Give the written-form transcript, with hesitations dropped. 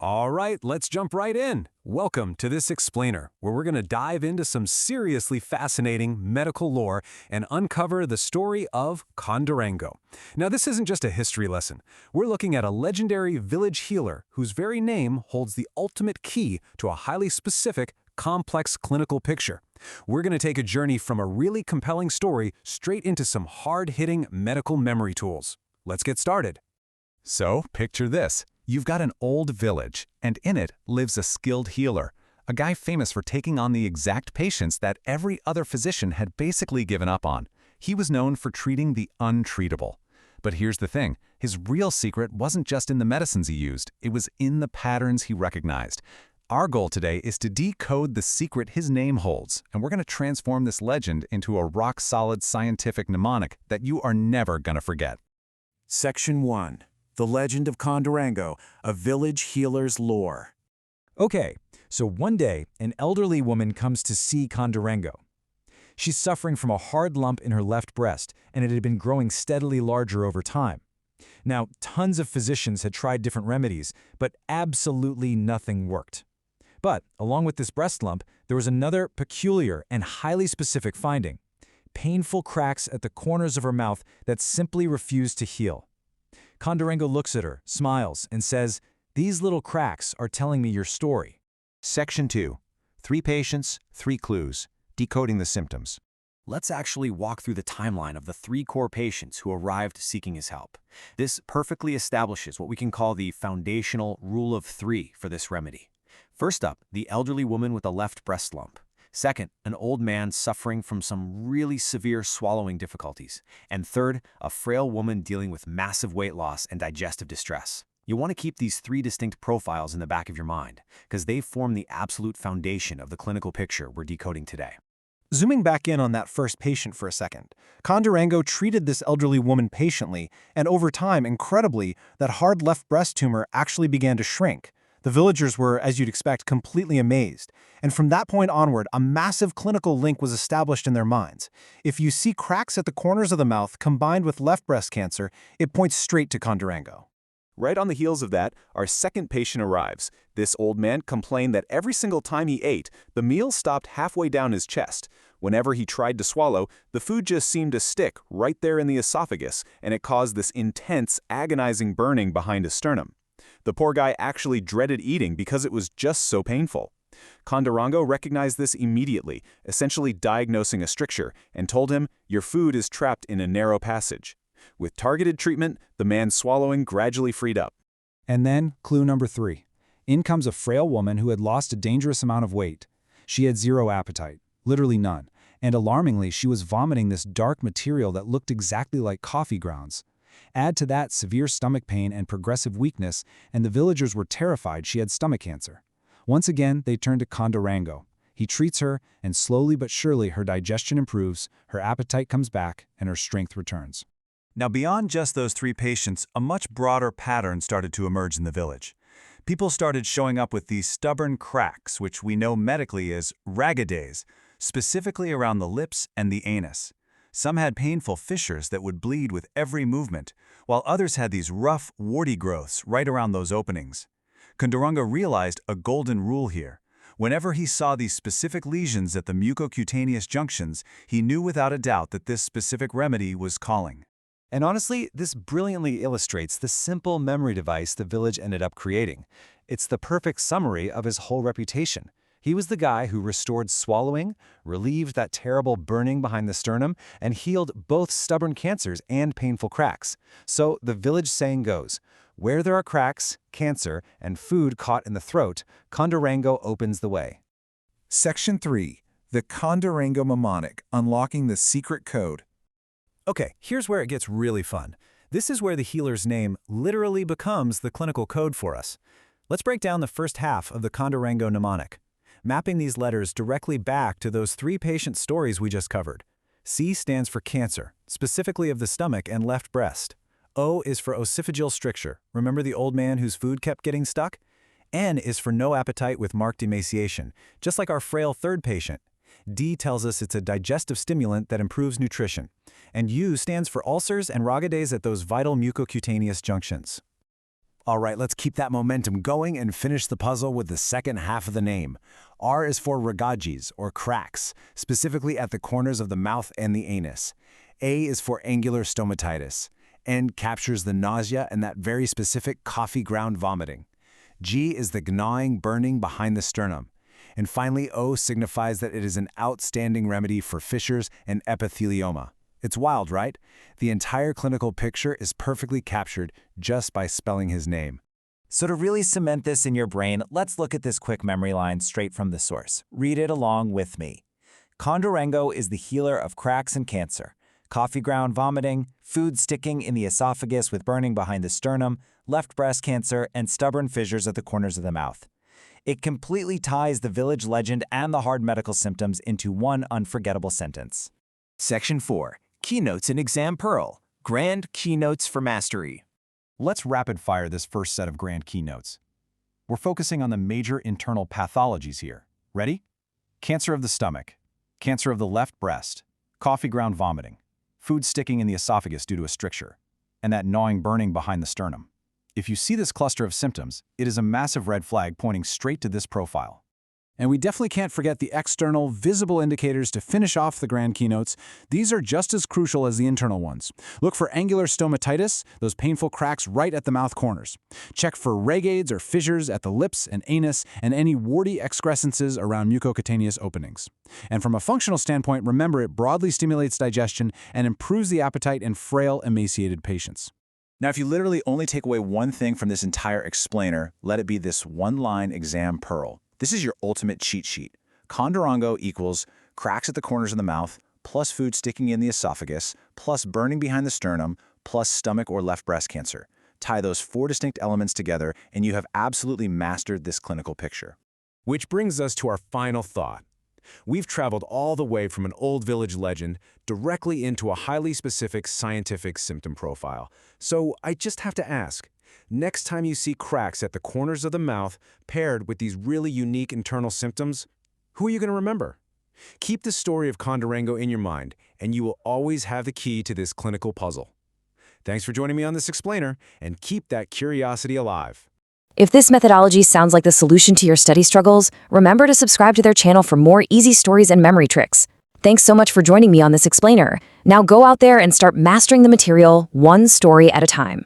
All right, let's jump right in. Welcome to this explainer, where we're going to dive into some seriously fascinating medical lore and uncover the story of CONDURANGO. Now, this isn't just a history lesson. We're looking at a legendary village healer whose very name holds the ultimate key to a highly specific, complex clinical picture. We're going to take a journey from a really compelling story straight into some hard-hitting medical memory tools. Let's get started. So, picture this. You've got an old village, and in it lives a skilled healer, a guy famous for taking on the exact patients that every other physician had basically given up on. He was known for treating the untreatable. But here's the thing, his real secret wasn't just in the medicines he used, it was in the patterns he recognized. Our goal today is to decode the secret his name holds, and we're going to transform this legend into a rock-solid scientific mnemonic that you are never going to forget. Section 1. The Legend of CONDURANGO, a village healer's lore. Okay, so one day, an elderly woman comes to see CONDURANGO. She's suffering from a hard lump in her left breast, and it had been growing steadily larger over time. Now, tons of physicians had tried different remedies, but absolutely nothing worked. But, along with this breast lump, there was another peculiar and highly specific finding: painful cracks at the corners of her mouth that simply refused to heal. CONDURANGO looks at her, smiles, and says, "These little cracks are telling me your story." Section 2. 3 patients, 3 clues. Decoding the symptoms. Let's actually walk through the timeline of the 3 core patients who arrived seeking his help. This perfectly establishes what we can call the foundational rule of 3 for this remedy. First up, the elderly woman with a left breast lump. Second, an old man suffering from some really severe swallowing difficulties. And third, a frail woman dealing with massive weight loss and digestive distress. You want to keep these 3 distinct profiles in the back of your mind, because they form the absolute foundation of the clinical picture we're decoding today. Zooming back in on that first patient for a second, CONDURANGO treated this elderly woman patiently, and over time, incredibly, that hard left breast tumor actually began to shrink. The villagers were, as you'd expect, completely amazed. And from that point onward, a massive clinical link was established in their minds. If you see cracks at the corners of the mouth combined with left breast cancer, it points straight to CONDURANGO. Right on the heels of that, our second patient arrives. This old man complained that every single time he ate, the meal stopped halfway down his chest. Whenever he tried to swallow, the food just seemed to stick right there in the esophagus, and it caused this intense, agonizing burning behind his sternum. The poor guy actually dreaded eating because it was just so painful. CONDURANGO recognized this immediately, essentially diagnosing a stricture, and told him, "Your food is trapped in a narrow passage." With targeted treatment, the man's swallowing gradually freed up. And then, clue number 3. In comes a frail woman who had lost a dangerous amount of weight. She had zero appetite, literally none, and alarmingly, she was vomiting this dark material that looked exactly like coffee grounds. Add to that severe stomach pain and progressive weakness, and the villagers were terrified she had stomach cancer. Once again, they turned to CONDURANGO. He treats her, and slowly but surely her digestion improves, her appetite comes back, and her strength returns. Now, beyond just those 3 patients, a much broader pattern started to emerge in the village. People started showing up with these stubborn cracks, which we know medically as ragadees, specifically around the lips and the anus. Some had painful fissures that would bleed with every movement, while others had these rough, warty growths right around those openings. CONDURANGO realized a golden rule here. Whenever he saw these specific lesions at the mucocutaneous junctions, he knew without a doubt that this specific remedy was calling. And honestly, this brilliantly illustrates the simple memory device the village ended up creating. It's the perfect summary of his whole reputation. He was the guy who restored swallowing, relieved that terrible burning behind the sternum, and healed both stubborn cancers and painful cracks. So the village saying goes, where there are cracks, cancer, and food caught in the throat, CONDURANGO opens the way. Section 3. The CONDURANGO mnemonic, unlocking the secret code. Okay, here's where it gets really fun. This is where the healer's name literally becomes the clinical code for us. Let's break down the first half of the CONDURANGO mnemonic, mapping these letters directly back to those 3 patient stories we just covered. C stands for cancer, specifically of the stomach and left breast. O is for oesophageal stricture. Remember the old man whose food kept getting stuck? N is for no appetite with marked emaciation, just like our frail third patient. D tells us it's a digestive stimulant that improves nutrition. And U stands for ulcers and ragadees at those vital mucocutaneous junctions. All right, let's keep that momentum going and finish the puzzle with the second half of the name. R is for ragages, or cracks, specifically at the corners of the mouth and the anus. A is for angular stomatitis. N captures the nausea and that very specific coffee ground vomiting. G is the gnawing, burning behind the sternum. And finally, O signifies that it is an outstanding remedy for fissures and epithelioma. It's wild, right? The entire clinical picture is perfectly captured just by spelling his name. So to really cement this in your brain, let's look at this quick memory line straight from the source. Read it along with me. CONDURANGO is the healer of cracks and cancer, coffee ground vomiting, food sticking in the esophagus with burning behind the sternum, left breast cancer, and stubborn fissures at the corners of the mouth. It completely ties the village legend and the hard medical symptoms into one unforgettable sentence. Section 4. Keynotes in Exam Pearl. Grand Keynotes for Mastery. Let's rapid-fire this first set of grand keynotes. We're focusing on the major internal pathologies here. Ready? Cancer of the stomach, cancer of the left breast, coffee ground vomiting, food sticking in the esophagus due to a stricture, and that gnawing burning behind the sternum. If you see this cluster of symptoms, it is a massive red flag pointing straight to this profile. And we definitely can't forget the external, visible indicators to finish off the grand keynotes. These are just as crucial as the internal ones. Look for angular stomatitis, those painful cracks right at the mouth corners. Check for ragades or fissures at the lips and anus, and any warty excrescences around mucocutaneous openings. And from a functional standpoint, remember it broadly stimulates digestion and improves the appetite in frail, emaciated patients. Now, if you literally only take away one thing from this entire explainer, let it be this one-line exam pearl. This is your ultimate cheat sheet. CONDURANGO equals cracks at the corners of the mouth, plus food sticking in the esophagus, plus burning behind the sternum, plus stomach or left breast cancer. Tie those 4 distinct elements together, and you have absolutely mastered this clinical picture. Which brings us to our final thought. We've traveled all the way from an old village legend directly into a highly specific scientific symptom profile. So I just have to ask, next time you see cracks at the corners of the mouth paired with these really unique internal symptoms, who are you going to remember? Keep the story of CONDURANGO in your mind, and you will always have the key to this clinical puzzle. Thanks for joining me on this explainer, and keep that curiosity alive. If this methodology sounds like the solution to your study struggles, remember to subscribe to their channel for more easy stories and memory tricks. Thanks so much for joining me on this explainer. Now go out there and start mastering the material one story at a time.